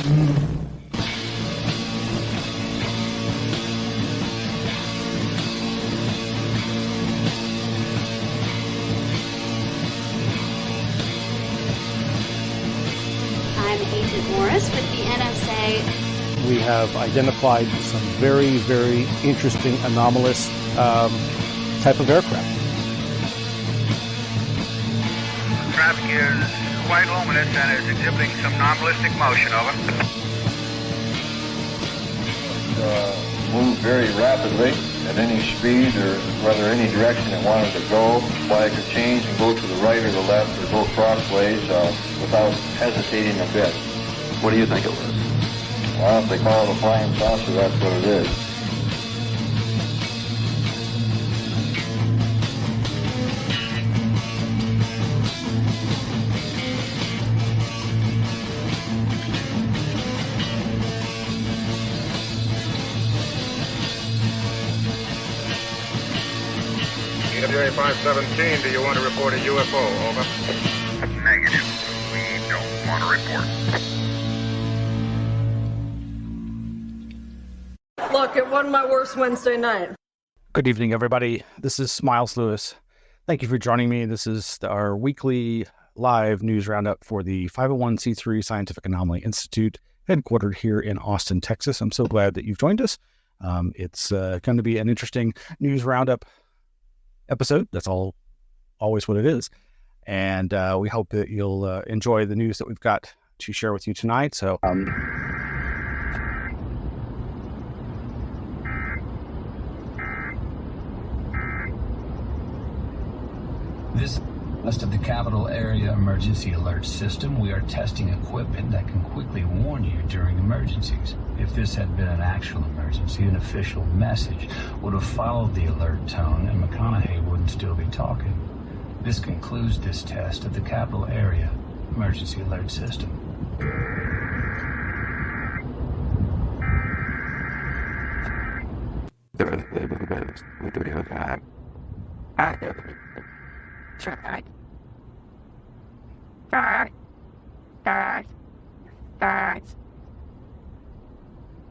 I'm Agent Morris with the NSA. We have identified some very, very interesting anomalous type of aircraft. Traffic is quite luminous and is exhibiting some non-ballistic motion. Over. Move very rapidly at any speed or whether any direction it wanted to go. Flag could change and go to the right or the left or go crossways without hesitating a bit. What do you think it was? Well, if they call it a flying saucer, that's what it is. EWA 517, do you want to report a UFO? Over. Negative. We don't want to report. Look, it wasn't my worst Wednesday night. Good evening, everybody. This is Smiles Lewis. Thank you for joining me. This is our weekly live news roundup for the 501c3 Scientific Anomaly Institute, headquartered here in Austin, Texas. I'm so glad that you've joined us. It's going to be an interesting news roundup episode. That's always what it is. And we hope that you'll enjoy the news that we've got to share with you tonight. So, This west of the capital area emergency alert system, we are testing equipment that can quickly warn you during emergencies. If this had been an actual emergency, an official message would have followed the alert tone and McConaughey wouldn't still be talking. This concludes this test of the capital area emergency alert system.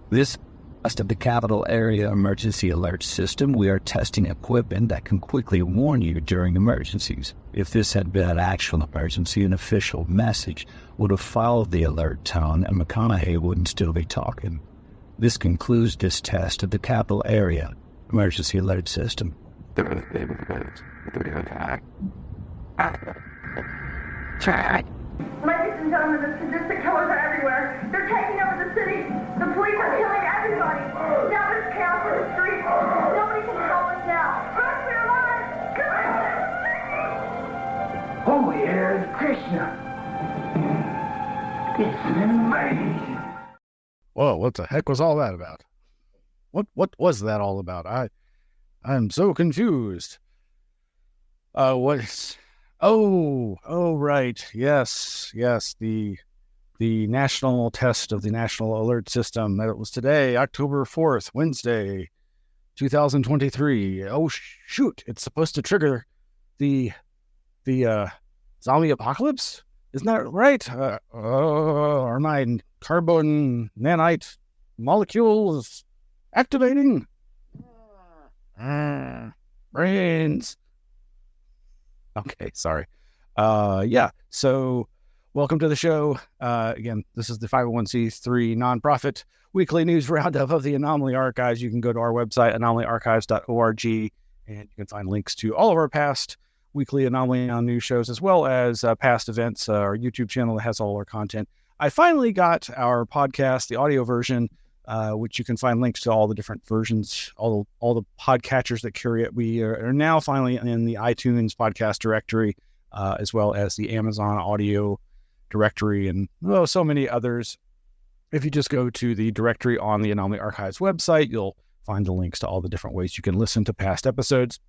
This west of the capital area emergency alert system, we are testing equipment that can quickly warn you during emergencies. If this had been an actual emergency, an official message would have followed the alert tone and McConaughey wouldn't still be talking. This concludes this test of the capital area emergency alert system. Ladies and gentlemen, the sadistic killers are everywhere. They're taking over the city. The police are killing everybody. Now there's chaos in the streets. Nobody can help us now. Run for your lives! Oh, yeah, it's Krishna. It's an invasion. whoa, what the heck was all that about? What was that all about? I'm so confused. Right. Yes. The national test of the National Alert System. That was today, October 4th, Wednesday, 2023. Oh, shoot. It's supposed to trigger the zombie apocalypse? Isn't that right? Are my carbon nanite molecules activating? Brains. Okay, sorry. So welcome to the show. Again, this is the 501c3 nonprofit weekly news roundup of the Anomaly Archives. You can go to our website, anomalyarchives.org, and you can find links to all of our past weekly Anomaly-NOW news shows, as well as past events. Our YouTube channel that has all our content. I finally got our podcast, the audio version, which you can find links to all the different versions, all the podcatchers that carry it. We are now finally in the iTunes podcast directory, as well as the Amazon audio directory, and so many others. If you just go to the directory on the Anomaly Archives website, you'll find the links to all the different ways you can listen to past episodes.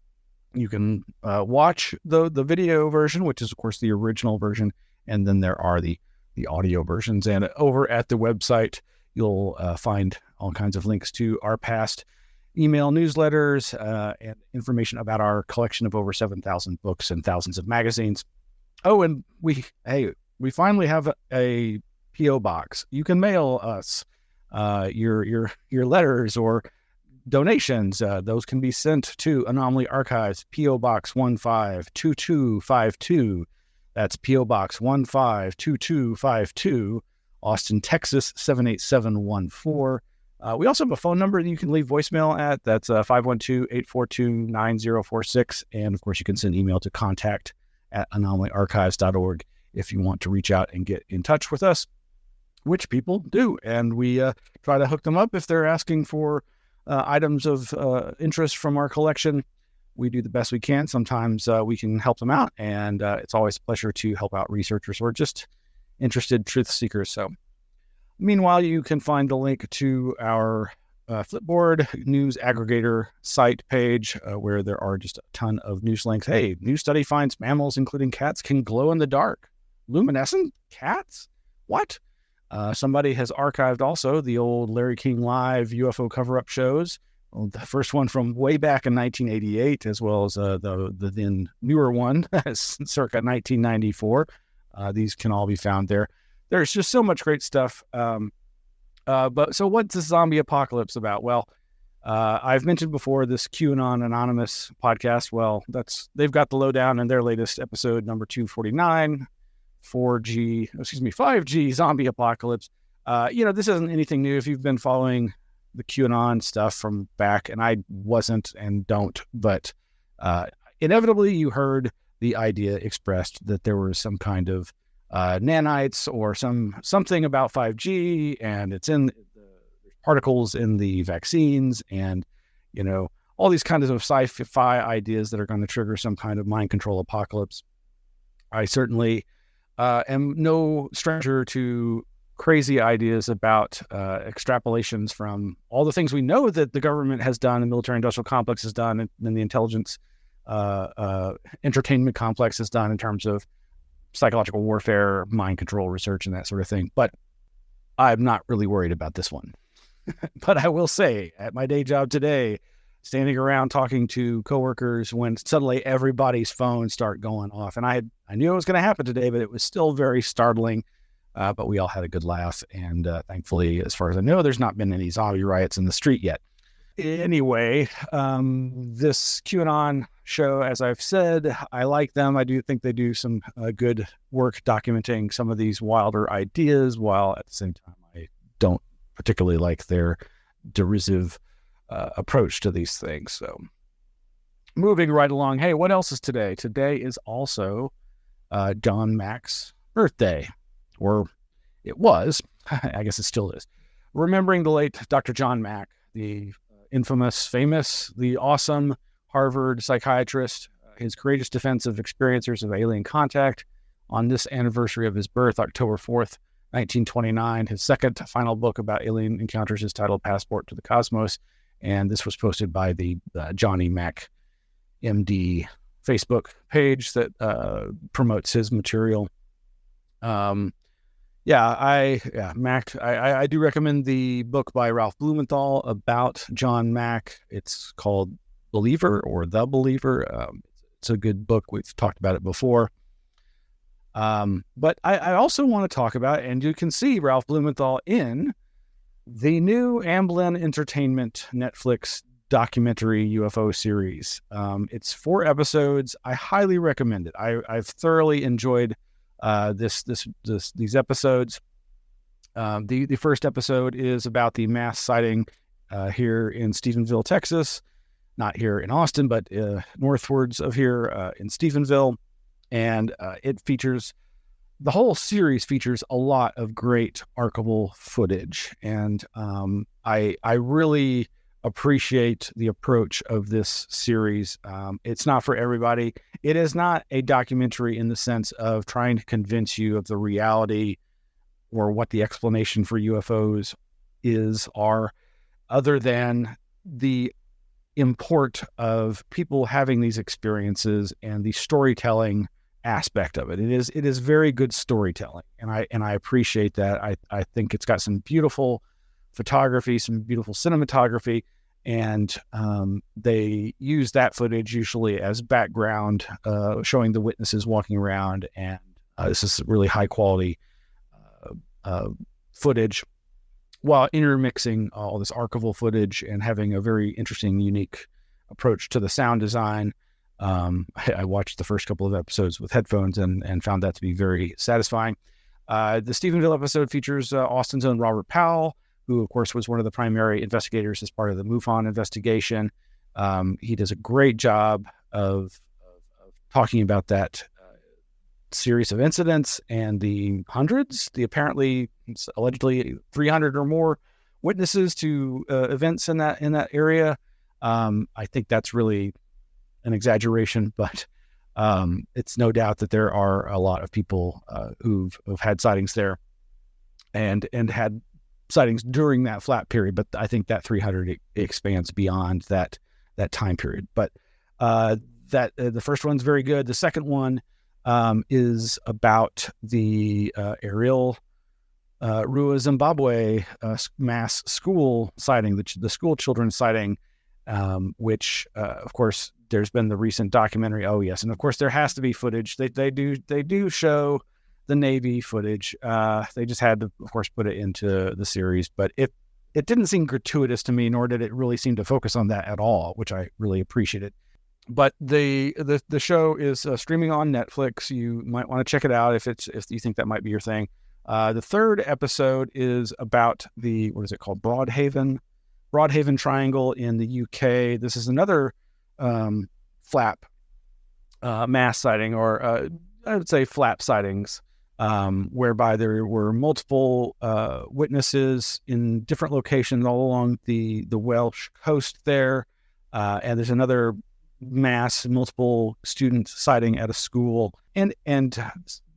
You can watch the video version, which is, of course, the original version, and then there are the audio versions. And over at the website, you'll find all kinds of links to our past email newsletters and information about our collection of over 7,000 books and thousands of magazines. Oh, and we finally have a P.O. Box. You can mail us your letters or donations. Those can be sent to Anomaly Archives, P.O. Box 152252. That's P.O. Box 152252, Austin, Texas 78714. We also have a phone number that you can leave voicemail at. That's 512-842-9046. And, of course, you can send email to contact@anomalyarchives.org if you want to reach out and get in touch with us, which people do. And we try to hook them up if they're asking for items of interest from our collection. We do the best we can. Sometimes we can help them out, and it's always a pleasure to help out researchers or just interested truth seekers. So, meanwhile, you can find the link to our Flipboard news aggregator site page where there are just a ton of news links. Hey, new study finds mammals, including cats, can glow in the dark. Luminescent cats? What? Somebody has archived also the old Larry King Live UFO cover-up shows. Well, the first one from way back in 1988, as well as the then newer one, circa 1994. These can all be found there. There's just so much great stuff. But so what's the zombie apocalypse about? Well, I've mentioned before this QAnon Anonymous podcast. Well, they've got the lowdown in their latest episode, number 249, 5G zombie apocalypse. This isn't anything new. If you've been following the QAnon stuff from back, and I wasn't and don't, but inevitably you heard the idea expressed that there was some kind of nanites or something about 5G, and it's in the particles in the vaccines, and all these kinds of sci-fi ideas that are going to trigger some kind of mind control apocalypse. I certainly am no stranger to crazy ideas about extrapolations from all the things we know that the government has done, the military-industrial complex has done, and the intelligence entertainment complex has done in terms of psychological warfare, mind control research, and that sort of thing. But I'm not really worried about this one. But I will say, at my day job today, standing around talking to coworkers when suddenly everybody's phones start going off. And I knew it was going to happen today, but it was still very startling. But we all had a good laugh. And thankfully, as far as I know, there's not been any zombie riots in the street yet. Anyway, this QAnon show, as I've said, I like them. I do think they do some good work documenting some of these wilder ideas, while at the same time, I don't particularly like their derisive approach to these things. So moving right along. Hey, what else is today? Today is also John Mack's birthday, or it was. I guess it still is. Remembering the late Dr. John Mack, the famous, the awesome Harvard psychiatrist, his courageous defense of experiencers of alien contact on this anniversary of his birth, October 4th, 1929. His second final book about alien encounters is titled Passport to the Cosmos, and this was posted by the Johnny Mack MD Facebook page that promotes his material. Mack. I do recommend the book by Ralph Blumenthal about John Mack. It's called Believer or The Believer. It's a good book. We've talked about it before. But I also want to talk about, and you can see Ralph Blumenthal in the new Amblin-Entertainment Netflix documentary UFO series. It's 4 episodes. I highly recommend it. I've thoroughly enjoyed these episodes. The first episode is about the mass sighting here in Stephenville, Texas, not here in Austin, but northwards of here in Stephenville. And the whole series features a lot of great archival footage. And I really appreciate the approach of this series. It's not for everybody. It is not a documentary in the sense of trying to convince you of the reality or what the explanation for UFOs are, other than the import of people having these experiences and the storytelling aspect of it. It is very good storytelling, and I appreciate that. I think it's got some beautiful photography, some beautiful cinematography, and they use that footage usually as background, showing the witnesses walking around, and this is really high quality footage while intermixing all this archival footage and having a very interesting, unique approach to the sound design. I watched the first couple of episodes with headphones and found that to be very satisfying. The Stephenville episode features Austin's own Robert Powell, who, of course, was one of the primary investigators as part of the MUFON investigation. He does a great job of talking about that series of incidents and the apparently allegedly 300 or more witnesses to events in that area. I think that's really an exaggeration, but it's no doubt that there are a lot of people who've had sightings there and had sightings during that flat period. But I think that 300 expands beyond that time period. But the first one's very good. The second one is about the Ariel Ruwa, Zimbabwe mass school sighting, the school children sighting, which of course there's been the recent documentary. Oh yes, and of course there has to be footage. They do show the Navy footage. They just had to, of course, put it into the series, but it didn't seem gratuitous to me, nor did it really seem to focus on that at all, which I really appreciated. But the show is streaming on Netflix. You might want to check it out if you think that might be your thing. The third episode is about what is it called? Broadhaven Triangle in the UK. This is another flap mass sighting, or I would say flap sightings, whereby there were multiple witnesses in different locations all along the Welsh coast there, and there's another multiple student sighting at a school, and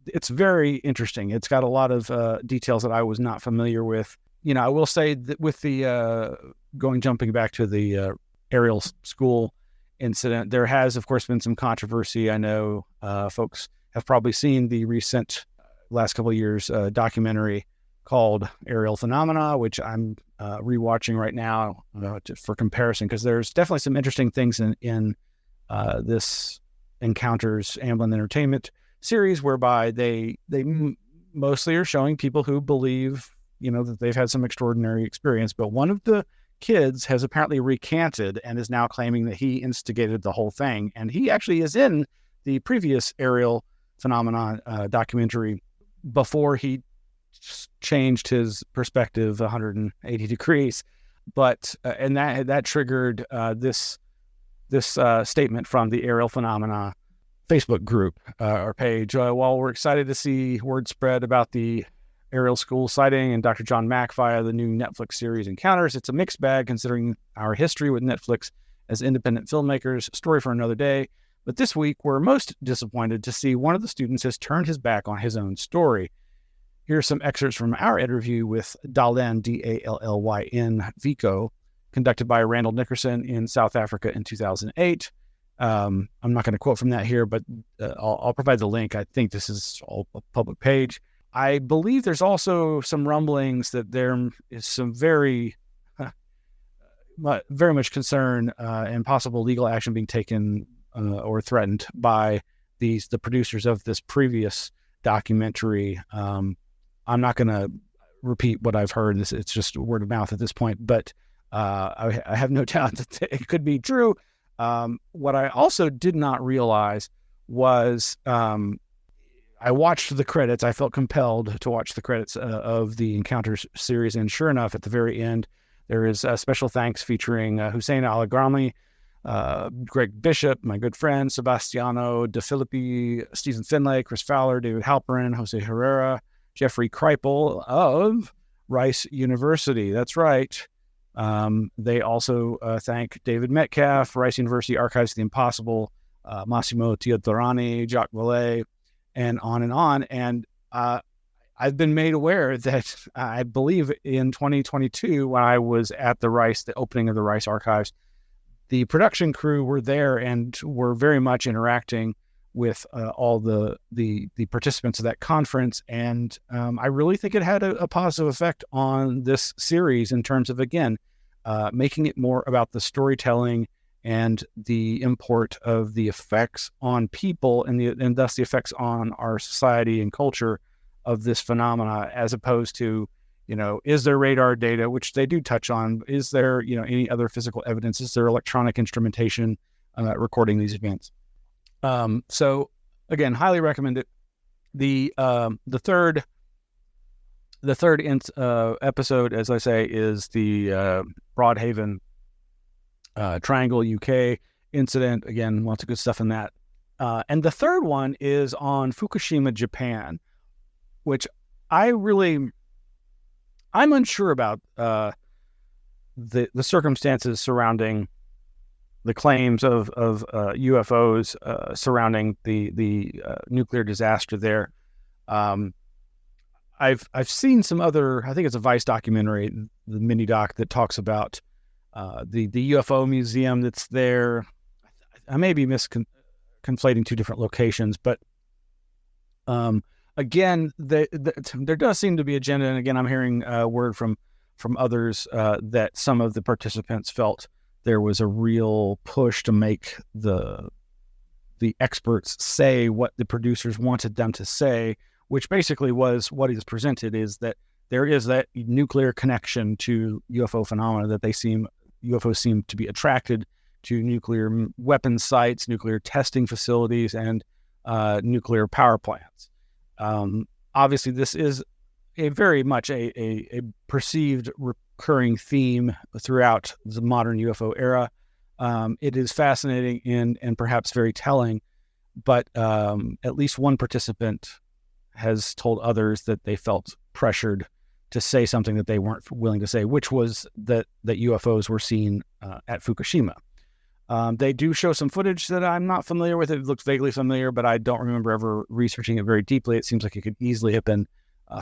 it's very interesting. It's got a lot of details that I was not familiar with. I will say that with the jumping back to the Ariel school incident, there has, of course, been some controversy. I know folks have probably seen the recent last couple of years documentary called Ariel Phenomenon, which I'm rewatching right now for comparison, because there's definitely some interesting things in this Encounters Amblin-Entertainment series, whereby they mostly are showing people who believe that they've had some extraordinary experience, but one of the kids has apparently recanted and is now claiming that he instigated the whole thing, and he actually is in the previous Ariel Phenomenon documentary before he changed his perspective 180 degrees. But and that triggered this statement from the Ariel Phenomena Facebook group or page. While we're excited to see word spread about the Ariel school sighting and Dr. John Mack via the new Netflix series Encounters, it's a mixed bag considering our history with Netflix as independent filmmakers. Story for another day. But this week, we're most disappointed to see one of the students has turned his back on his own story. Here are some excerpts from our interview with Dallyn, Dallyn Vico, conducted by Randall Nickerson in South Africa in 2008. I'm not going to quote from that here, but I'll provide the link. I think this is all a public page. I believe there's also some rumblings that there is some very much concern and possible legal action being taken or threatened by the producers of this previous documentary. I'm not going to repeat what I've heard. It's just word of mouth at this point, but I have no doubt that it could be true. What I also did not realize was I watched the credits. I felt compelled to watch the credits of the Encounters series, and sure enough, at the very end, there is a special thanks featuring Hussein Alagrami, Greg Bishop, my good friend, Sebastiano De Filippi, Stephen Finlay, Chris Fowler, David Halperin, Jose Herrera, Jeffrey Kreipel of Rice University. That's right. They also thank David Metcalf, Rice University Archives of the Impossible, Massimo Teodorani, Jacques Vallée, and on and on. And I've been made aware that I believe in 2022, when I was at the opening of the Rice Archives, the production crew were there and were very much interacting with all the participants of that conference. And I really think it had a positive effect on this series in terms of, again, making it more about the storytelling and the import of the effects on people and thus the effects on our society and culture of this phenomena, as opposed to, is there radar data, which they do touch on? Is there, any other physical evidence? Is there electronic instrumentation recording these events? So again, highly recommend it. The third episode, as I say, is the Broadhaven Triangle UK incident. Again, lots of good stuff in that. And the third one is on Fukushima, Japan, which I'm unsure about the circumstances surrounding the claims of UFOs surrounding the nuclear disaster there. I've seen some other, I think it's a Vice documentary, the mini doc, that talks about the UFO museum that's there. I may be conflating two different locations, but again, there does seem to be agenda. And again, I'm hearing word from others that some of the participants felt there was a real push to make the experts say what the producers wanted them to say, which basically was what is presented, is that there is that nuclear connection to UFO phenomena, that UFOs seem to be attracted to nuclear weapons sites, nuclear testing facilities, and nuclear power plants. Obviously, this is very much a perceived recurring theme throughout the modern UFO era. It is fascinating and perhaps very telling, but at least one participant has told others that they felt pressured to say something that they weren't willing to say, which was that UFOs were seen at Fukushima. They do show some footage that I'm not familiar with. It looks vaguely familiar, but I don't remember ever researching it very deeply. It seems like it could easily have been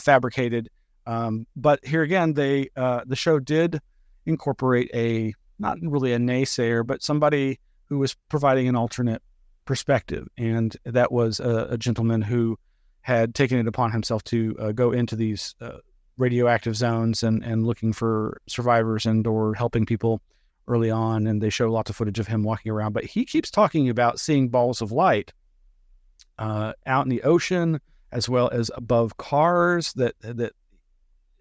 fabricated. But here again, the show did incorporate not really a naysayer, but somebody who was providing an alternate perspective. And that was a gentleman who had taken it upon himself to go into these radioactive zones and looking for survivors or helping people early on. And they show lots of footage of him walking around, but he keeps talking about seeing balls of light out in the ocean, as well as above cars that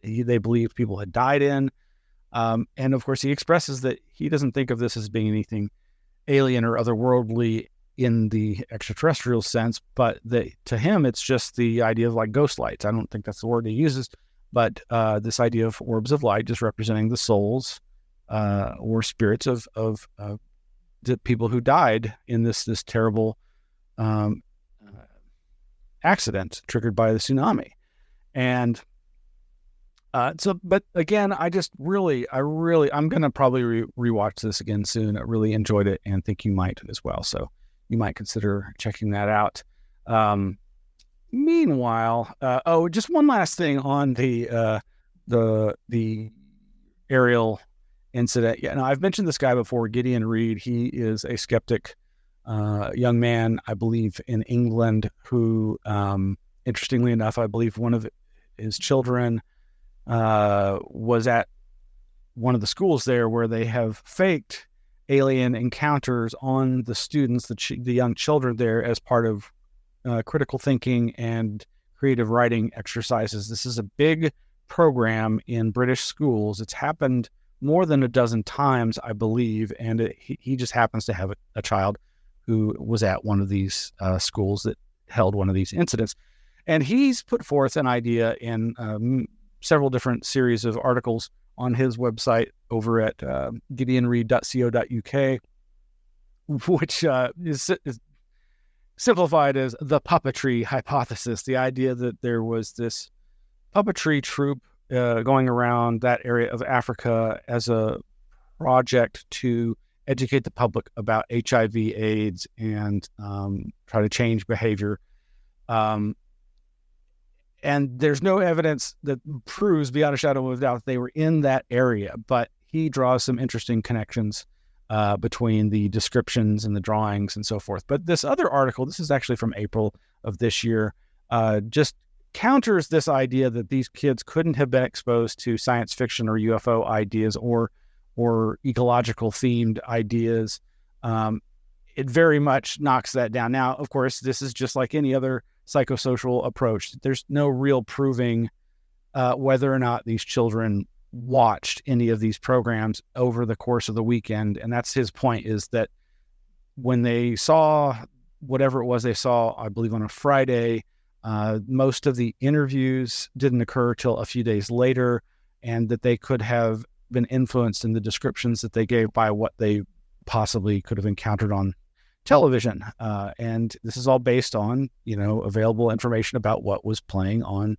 they believe people had died in. And of course, he expresses that he doesn't think of this as being anything alien or otherworldly in the extraterrestrial sense, but to him, it's just the idea of like ghost lights. I don't think that's the word he uses, but this idea of orbs of light just representing the souls or spirits of the people who died in this terrible accident triggered by the tsunami. And but again, I'm going to probably rewatch this again soon. I really enjoyed it and think you might as well. So you might consider checking that out. Meanwhile, just one last thing on the Ariel incident. Yeah, now I've mentioned this guy before, Gideon Reid. He is a skeptic young man, I believe, in England, who, interestingly enough, I believe one of his children was at one of the schools there where they have faked alien encounters on the students, the young children there, as part of critical thinking and creative writing exercises. This is a big program in British schools. It's happened more than a dozen times, I believe, and he just happens to have a child who was at one of these schools that held one of these incidents. And he's put forth an idea in several different series of articles on his website over at gideonreid.co.uk, which is simplified as the puppetry hypothesis, the idea that there was this puppetry troupe going around that area of Africa as a project to educate the public about HIV, AIDS, and try to change behavior. And there's no evidence that proves beyond a shadow of a doubt that they were in that area, but he draws some interesting connections between the descriptions and the drawings and so forth. But this other article, this is actually from April of this year, just counters this idea that these kids couldn't have been exposed to science fiction or UFO ideas or ecological themed ideas. It very much knocks that down. Now, of course, this is just like any other psychosocial approach. There's no real proving whether or not these children watched any of these programs over the course of the weekend. And that's his point, is that when they saw whatever it was they saw, I believe on a Friday, most of the interviews didn't occur till a few days later, and that they could have been influenced in the descriptions that they gave by what they possibly could have encountered on television. And this is all based on, available information about what was playing on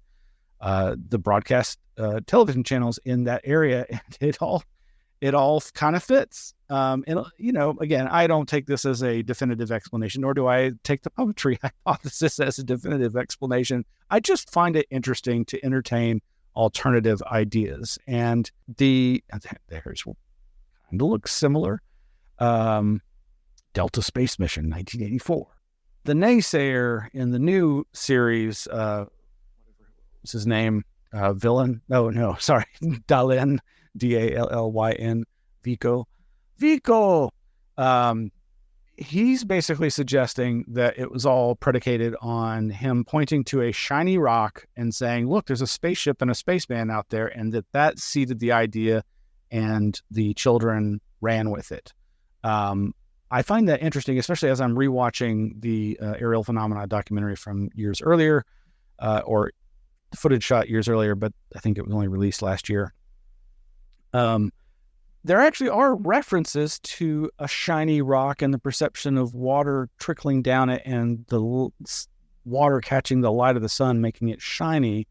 the broadcast television channels in that area. And it all kind of fits. And, again, I don't take this as a definitive explanation, nor do I take the puppetry hypothesis as a definitive explanation. I just find it interesting to entertain alternative ideas. And there's kind of looks similar. Delta Space Mission, 1984. The naysayer in the new series, what's his name? Villain? No, sorry. Dallyn, Dallyn, Vico. He's basically suggesting that it was all predicated on him pointing to a shiny rock and saying, look, there's a spaceship and a spaceman out there, and that seeded the idea and the children ran with it. I find that interesting, especially as I'm rewatching the Ariel Phenomenon documentary from years earlier, or footage shot years earlier, but I think it was only released last year. There actually are references to a shiny rock and the perception of water trickling down it and the water catching the light of the sun, making it shiny.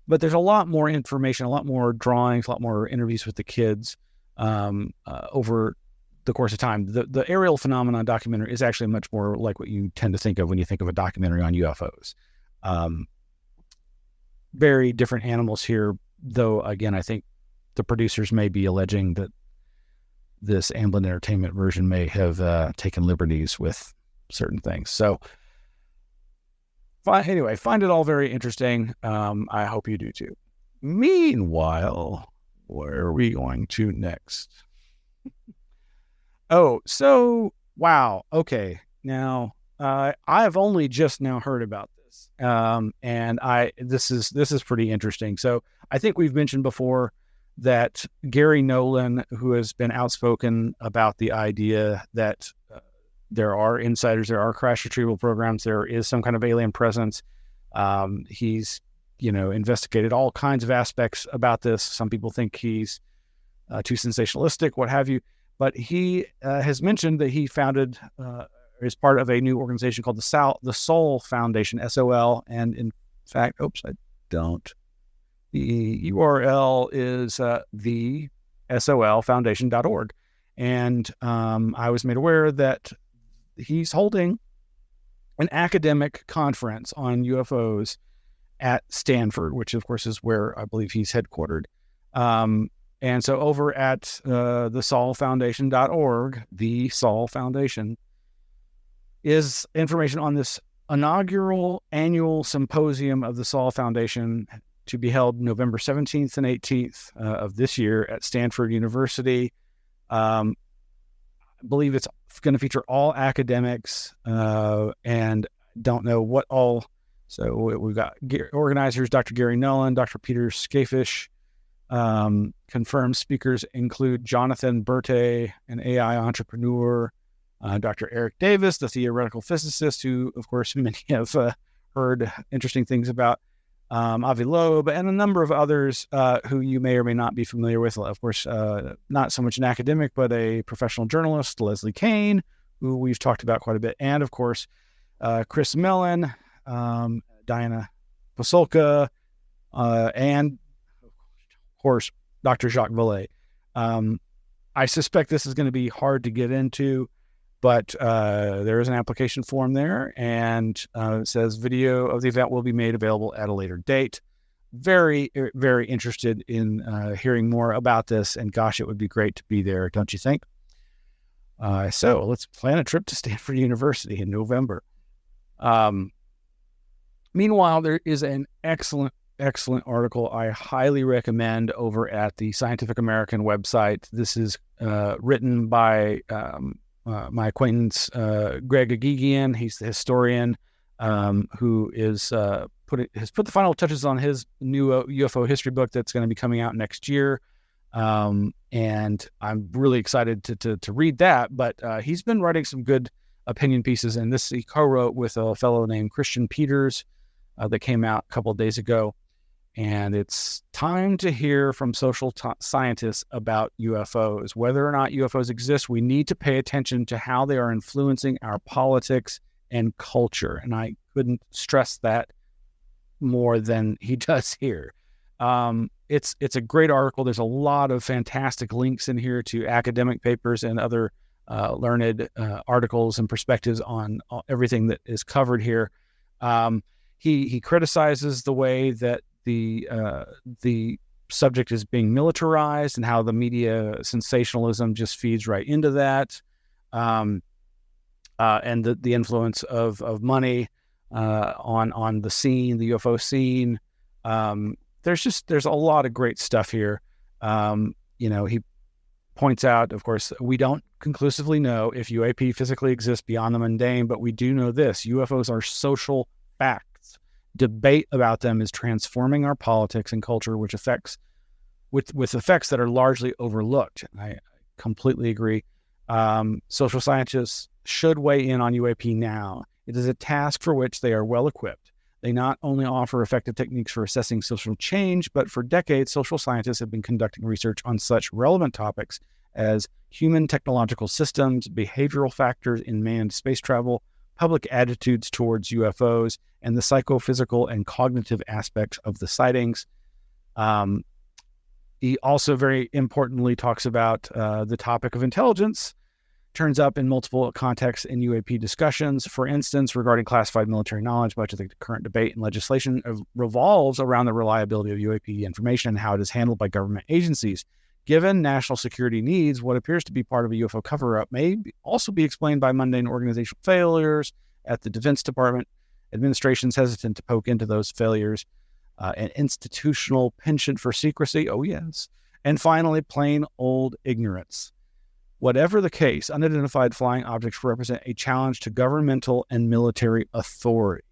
But there's a lot more information, a lot more drawings, a lot more interviews with the kids over the course of time. The Ariel Phenomenon documentary is actually much more like what you tend to think of when you think of a documentary on UFOs. Very different animals here, though, again, I think the producers may be alleging that this amblin-entertainment version may have taken liberties with certain things. So anyway, find it all very interesting. I hope you do too. Meanwhile, where are we going to next? Wow. Okay. Now, I've only just now heard about this. And this is pretty interesting. So I think we've mentioned before that Gary Nolan, who has been outspoken about the idea that there are insiders, there are crash retrieval programs, there is some kind of alien presence. He's, investigated all kinds of aspects about this. Some people think he's too sensationalistic, what have you. But he has mentioned that he founded, is part of a new organization called the Sol Foundation, SOL. And in fact, the URL is the solfoundation.org. And I was made aware that he's holding an academic conference on UFOs at Stanford, which of course is where I believe he's headquartered. And so over at the solfoundation.org, the Sol Foundation, is information on this inaugural annual symposium of the Sol Foundation to be held November 17th and 18th of this year at Stanford University. I believe it's going to feature all academics and don't know what all. So we've got organizers, Dr. Gary Nolan, Dr. Peter Skafish. Confirmed speakers include Jonathan Berthe, an AI entrepreneur, Dr. Eric Davis, the theoretical physicist, who, of course, many have heard interesting things about, Avi Loeb, and a number of others who you may or may not be familiar with. Of course, not so much an academic, but a professional journalist, Leslie Kane, who we've talked about quite a bit. And, of course, Chris Mellon, Diana Pasulka, and, of course, Dr. Jacques Vallée. I suspect this is going to be hard to get into, but there is an application form there, and it says video of the event will be made available at a later date. Very, very interested in hearing more about this, and gosh, it would be great to be there, don't you think? So let's plan a trip to Stanford University in November. Meanwhile, there is an excellent article I highly recommend over at the Scientific American website. This is written by my acquaintance Greg Gideon. He's the historian who is has put the final touches on his new UFO history book that's going to be coming out next year. And I'm really excited to read that. But he's been writing some good opinion pieces, and this he co-wrote with a fellow named Christian Peters that came out a couple of days ago. And it's time to hear from social scientists about UFOs. Whether or not UFOs exist, we need to pay attention to how they are influencing our politics and culture. And I couldn't stress that more than he does here. It's a great article. There's a lot of fantastic links in here to academic papers and other learned articles and perspectives on everything that is covered here. He criticizes the way that the subject is being militarized and how the media sensationalism just feeds right into that, and the influence of money on the scene, the UFO scene. There's a lot of great stuff here. He points out, of course, we don't conclusively know if UAP physically exists beyond the mundane, but we do know this: UFOs are social facts. Debate about them is transforming our politics and culture, which affects with effects that are largely overlooked. I completely agree. Social scientists should weigh in on UAP now. It is a task for which they are well equipped. They not only offer effective techniques for assessing social change, but for decades, social scientists have been conducting research on such relevant topics as human technological systems, behavioral factors in manned space travel, public attitudes towards UFOs, and the psychophysical and cognitive aspects of the sightings. He also very importantly talks about the topic of intelligence. Turns up in multiple contexts in UAP discussions. For instance, regarding classified military knowledge, much of the current debate and legislation revolves around the reliability of UAP information and how it is handled by government agencies. Given national security needs, what appears to be part of a UFO cover-up may also be explained by mundane organizational failures at the Defense Department, administrations hesitant to poke into those failures, an institutional penchant for secrecy, oh yes, and finally, plain old ignorance. Whatever the case, unidentified flying objects represent a challenge to governmental and military authority.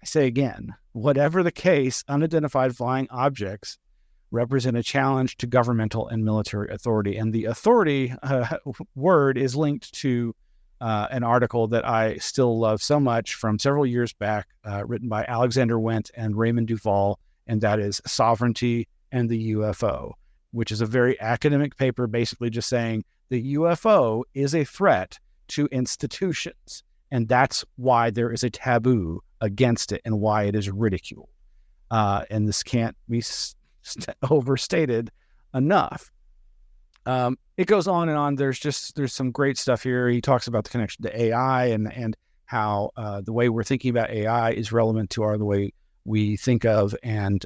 I say again, whatever the case, unidentified flying objects represent a challenge to governmental and military authority. And the authority word is linked to an article that I still love so much from several years back, written by Alexander Wendt and Raymond Duval, and that is Sovereignty and the UFO, which is a very academic paper basically just saying the UFO is a threat to institutions, and that's why there is a taboo against it and why it is ridiculed. And this can't be overstated enough. It goes on and on. There's some great stuff here. He talks about the connection to AI and how the way we're thinking about AI is relevant to the way we think of and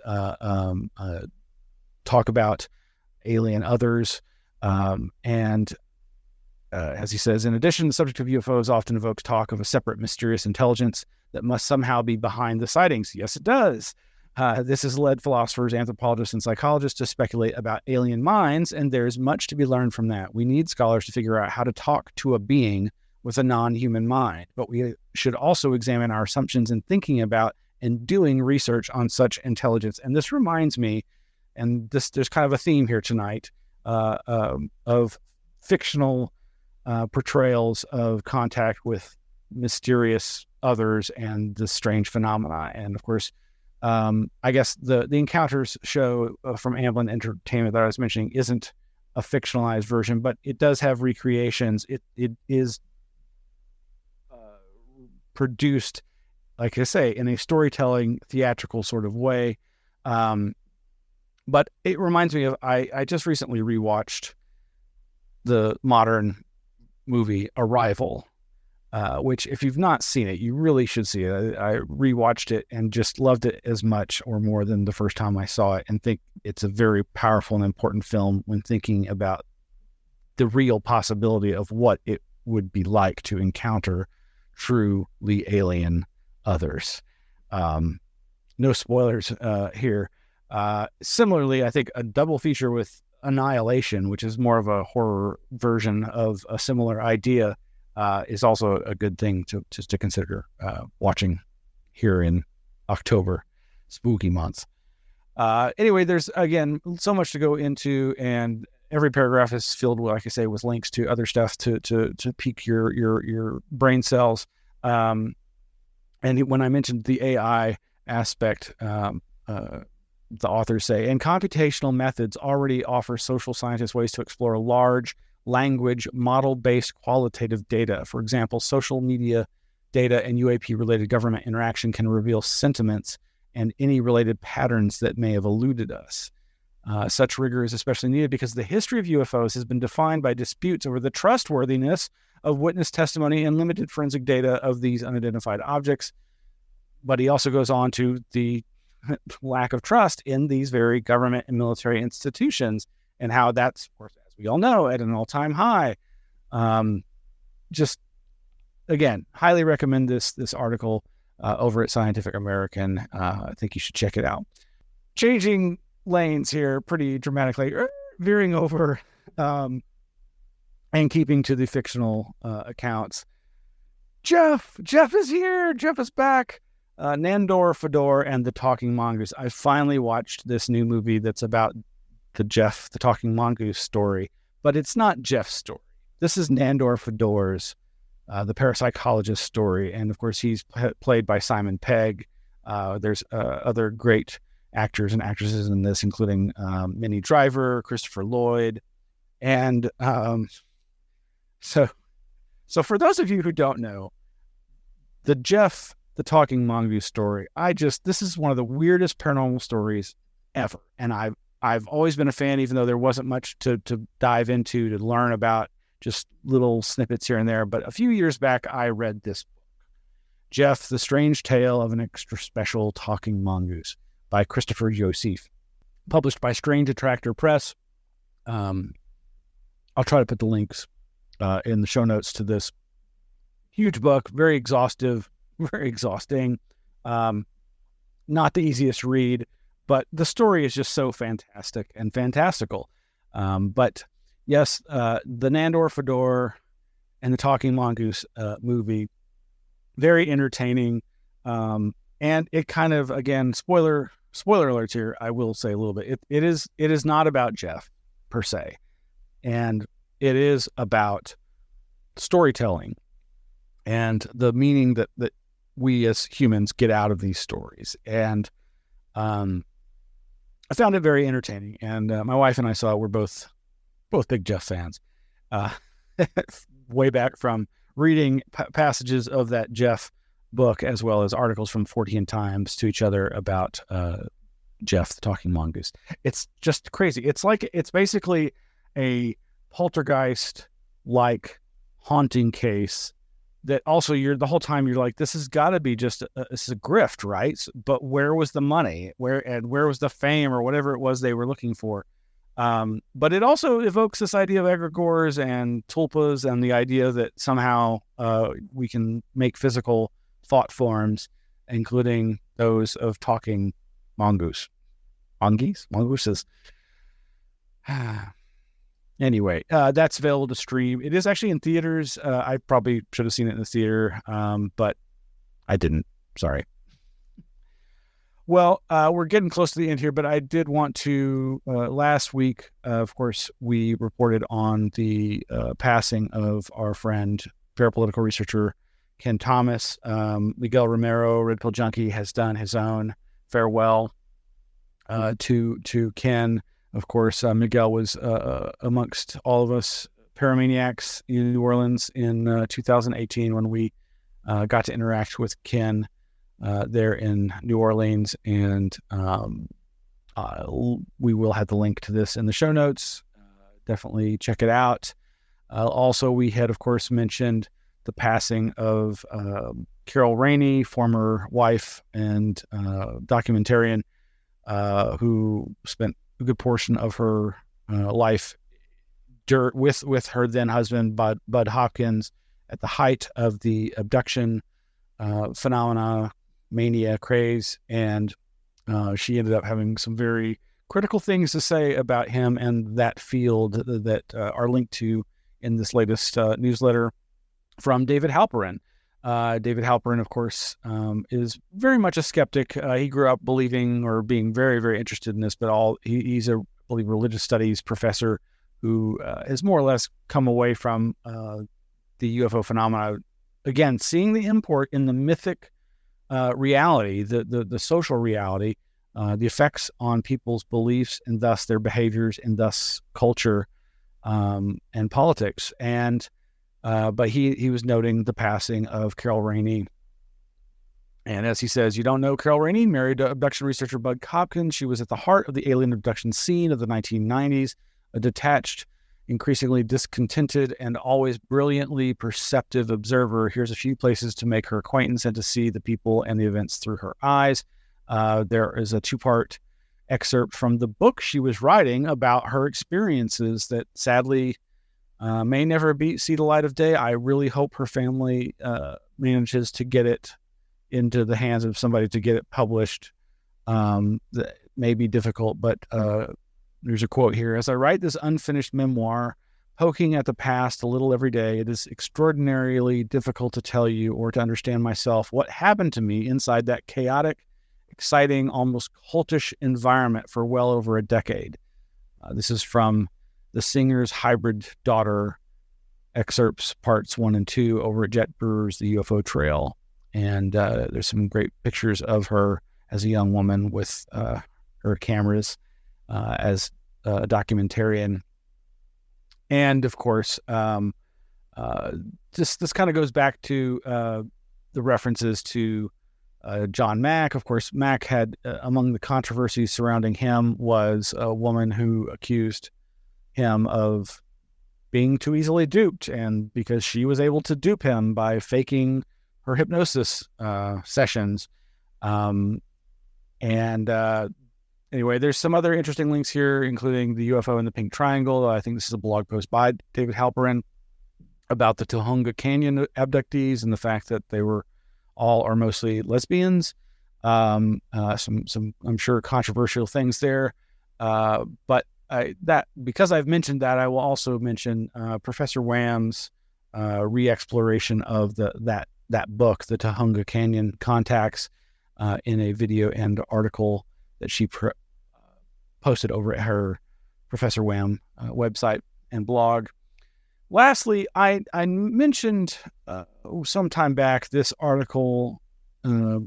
talk about alien others. And as he says, in addition, the subject of UFOs often evokes talk of a separate mysterious intelligence that must somehow be behind the sightings. Yes, it does. This has led philosophers, anthropologists, and psychologists to speculate about alien minds, and there's much to be learned from that. We need scholars to figure out how to talk to a being with a non-human mind, but we should also examine our assumptions in thinking about and doing research on such intelligence. And this reminds me, and there's kind of a theme here tonight, of fictional portrayals of contact with mysterious others and the strange phenomena. And of course, I guess the Encounters show from Amblin-Entertainment that I was mentioning isn't a fictionalized version, but it does have recreations. It is produced, like I say, in a storytelling, theatrical sort of way. But it reminds me of, I just recently rewatched the modern movie Arrival, which if you've not seen it, you really should see it. I rewatched it and just loved it as much or more than the first time I saw it, and think it's a very powerful and important film when thinking about the real possibility of what it would be like to encounter truly alien others. No spoilers here. Similarly, I think a double feature with Annihilation, which is more of a horror version of a similar idea, is also a good thing to consider watching here in October, spooky month. Anyway, there's, again, so much to go into, and every paragraph is filled, like I say, with links to other stuff to pique your brain cells. And when I mentioned the AI aspect, the authors say, and computational methods already offer social scientists ways to explore large language model-based qualitative data. For example, social media data and UAP-related government interaction can reveal sentiments and any related patterns that may have eluded us. Such rigor is especially needed because the history of UFOs has been defined by disputes over the trustworthiness of witness testimony and limited forensic data of these unidentified objects. But he also goes on to the lack of trust in these very government and military institutions, and how that's, of course, as we all know, at an all-time high. Just, again, highly recommend this article over at Scientific American. I think you should check it out. Changing lanes here pretty dramatically, veering over and keeping to the fictional accounts. Jeff is here. Jeff is back. Nandor Fedor and the Talking Mongoose. I finally watched this new movie that's about the Talking Mongoose story, but it's not Jeff's story. This is Nandor Fedor's, the parapsychologist story. And of course, he's played by Simon Pegg. There's other great actors and actresses in this, including Minnie Driver, Christopher Lloyd. And so for those of you who don't know, the Talking Mongoose story, this is one of the weirdest paranormal stories ever. And I've always been a fan, even though there wasn't much to dive into, to learn about, just little snippets here and there. But a few years back, I read this book, Jeff, The Strange Tale of an Extra Special Talking Mongoose by Christopher Yosef, published by Strange Attractor Press. I'll try to put the links in the show notes to this huge book, very exhaustive, very exhausting, not the easiest read, but the story is just so fantastic and fantastical. But yes, the Nandor Fedor and the Talking Mongoose movie, very entertaining. And it kind of, again, spoiler alerts here, I will say a little bit. It is not about Jeff per se, and it is about storytelling and the meaning that we as humans get out of these stories. And I found it very entertaining. And my wife and I saw it. We're both big Jeff fans. Way back from reading passages of that Jeff book, as well as articles from 14 Times to each other about Jeff, the Talking Mongoose. It's just crazy. It's basically a poltergeist-like haunting case that also the whole time you're like, this has got to be just this is a grift, right? But where was the money? Where was the fame or whatever it was they were looking for? But it also evokes this idea of egregores and tulpas, and the idea that somehow we can make physical thought forms, including those of talking mongooses. Anyway, that's available to stream. It is actually in theaters. I probably should have seen it in the theater, but I didn't. Sorry. Well, we're getting close to the end here, but I did want to, last week, of course, we reported on the passing of our friend, parapolitical researcher Ken Thomas. Miguel Romero, Red Pill Junkie, has done his own farewell to Ken. Of course, Miguel was amongst all of us paramaniacs in New Orleans in 2018 when we got to interact with Ken there in New Orleans. And we will have the link to this in the show notes. Definitely check it out. Also, we had, of course, mentioned the passing of Carol Rainey, former wife and documentarian, who spent a good portion of her life with her then husband, Bud Hopkins, at the height of the abduction phenomena, mania craze. And she ended up having some very critical things to say about him and that field that are linked to in this latest newsletter. from David Halperin. David Halperin, of course, is very much a skeptic. He grew up believing or being very, very interested in this, but he's a, I believe, religious studies professor who has more or less come away from the UFO phenomena. Again, seeing the import in the mythic reality, the social reality, the effects on people's beliefs and thus their behaviors and thus culture and politics. But he was noting the passing of Carol Rainey. And as he says, you don't know Carol Rainey, married to abduction researcher Bud Hopkins. She was at the heart of the alien abduction scene of the 1990s, a detached, increasingly discontented, and always brilliantly perceptive observer. Here's a few places to make her acquaintance and to see the people and the events through her eyes. There is a 2-part excerpt from the book she was writing about her experiences that sadly may never see the light of day. I really hope her family manages to get it into the hands of somebody to get it published. That may be difficult, but there's a quote here. As I write this unfinished memoir, poking at the past a little every day, it is extraordinarily difficult to tell you or to understand myself what happened to me inside that chaotic, exciting, almost cultish environment for well over a decade. This is from The Singer's Hybrid Daughter excerpts, parts 1 and 2, over at Jet Brewer's The UFO Trail. And there's some great pictures of her as a young woman with her cameras as a documentarian. And of course, this kind of goes back to the references to John Mack. Of course, Mack had, among the controversies surrounding him was a woman who accused him of being too easily duped, and because she was able to dupe him by faking her hypnosis sessions. Anyway, there's some other interesting links here, including the UFO and the Pink Triangle. I think this is a blog post by David Halperin about the Tujunga Canyon abductees and the fact that they were all or mostly lesbians. Some I'm sure controversial things there. But because I've mentioned that, I will also mention Professor Wham's re-exploration of that book, the Tujunga Canyon Contacts, in a video and article that she posted over at her Professor Wham website and blog. Lastly, I mentioned some time back this article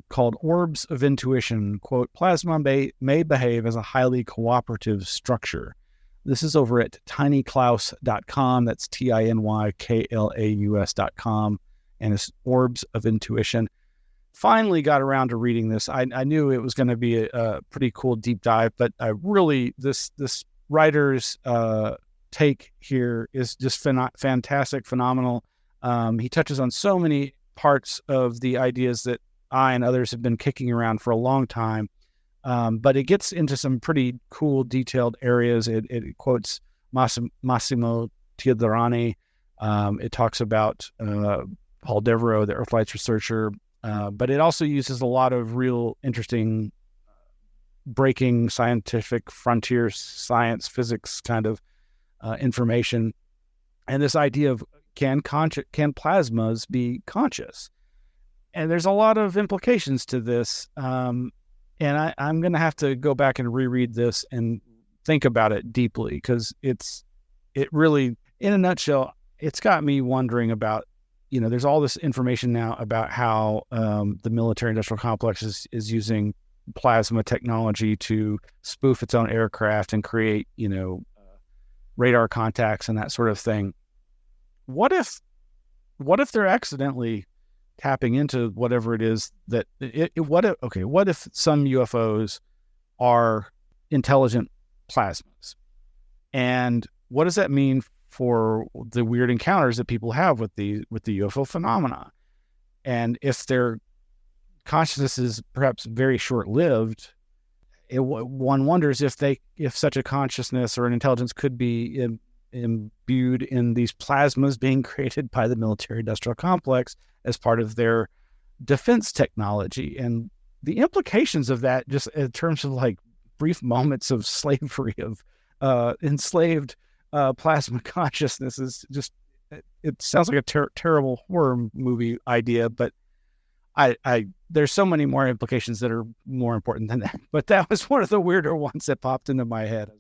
called Orbs of Intuition, quote, plasma may behave as a highly cooperative structure. This is over at tinyklaus.com. That's tinyklaus.com. And it's Orbs of Intuition. Finally got around to reading this. I knew it was going to be a pretty cool deep dive, but I really, this writer's take here is just fantastic, phenomenal. He touches on so many parts of the ideas that I and others have been kicking around for a long time. But it gets into some pretty cool, detailed areas. It quotes Massimo Teodrani. It talks about Paul Devereaux, the Earthlights researcher. But it also uses a lot of real interesting breaking scientific frontier science, physics kind of information. And this idea of can plasmas be conscious? And there's a lot of implications to this. And I'm going to have to go back and reread this and think about it deeply, because it really, in a nutshell, it's got me wondering about, there's all this information now about how the military industrial complex is using plasma technology to spoof its own aircraft and create, radar contacts and that sort of thing. What if they're accidentally tapping into whatever it is that what if some UFOs are intelligent plasmas? And what does that mean for the weird encounters that people have with the UFO phenomena? And if their consciousness is perhaps very short-lived, one wonders if such a consciousness or an intelligence could be imbued in these plasmas being created by the military-industrial complex as part of their defense technology. And the implications of that, just in terms of like brief moments of slavery of enslaved plasma consciousness, is just it sounds like a terrible horror movie idea, but there's so many more implications that are more important than that. But that was one of the weirder ones that popped into my head.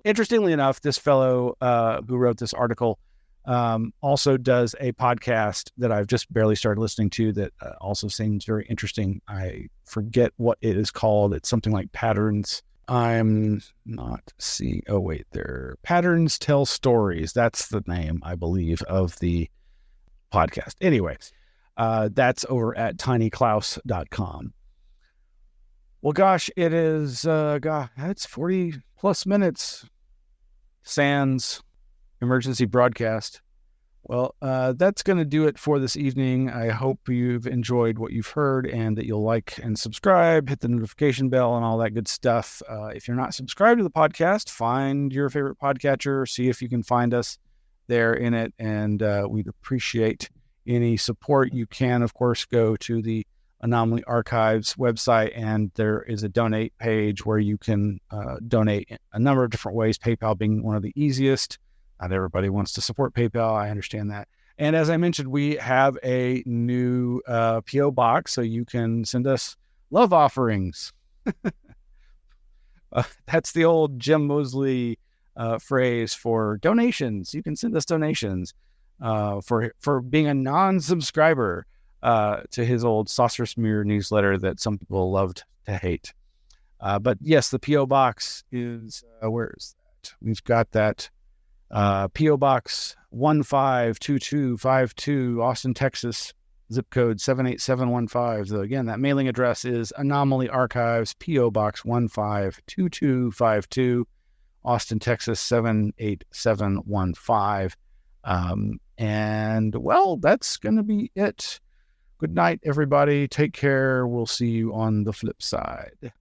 Interestingly enough, this fellow who wrote this article also does a podcast that I've just barely started listening to that also seems very interesting. I forget what it is called. It's something like Patterns. I'm not seeing. Oh, wait, there. Patterns Tell Stories. That's the name, I believe, of the podcast. Anyway, that's over at tinyklaus.com. Well, gosh, it is, it's 40 plus minutes. Sans emergency broadcast. Well, that's going to do it for this evening. I hope you've enjoyed what you've heard and that you'll like and subscribe, hit the notification bell and all that good stuff. If you're not subscribed to the podcast, find your favorite podcatcher, see if you can find us there in it. And we'd appreciate any support. You can, of course, go to the Anomaly Archives website, and there is a donate page where you can donate a number of different ways, PayPal being one of the easiest. Not everybody wants to support PayPal. I understand that. And as I mentioned, we have a new P.O. box, so you can send us love offerings. That's the old Jim Mosley phrase for donations. You can send us donations for being a non-subscriber to his old Saucer Smear newsletter that some people loved to hate. But yes, the P.O. box is, where is that? We've got that. P.O. Box 152252, Austin, Texas, zip code 78715. So again, that mailing address is Anomaly Archives, P.O. Box 152252, Austin, Texas 78715. And well, that's going to be it. Good night, everybody. Take care. We'll see you on the flip side.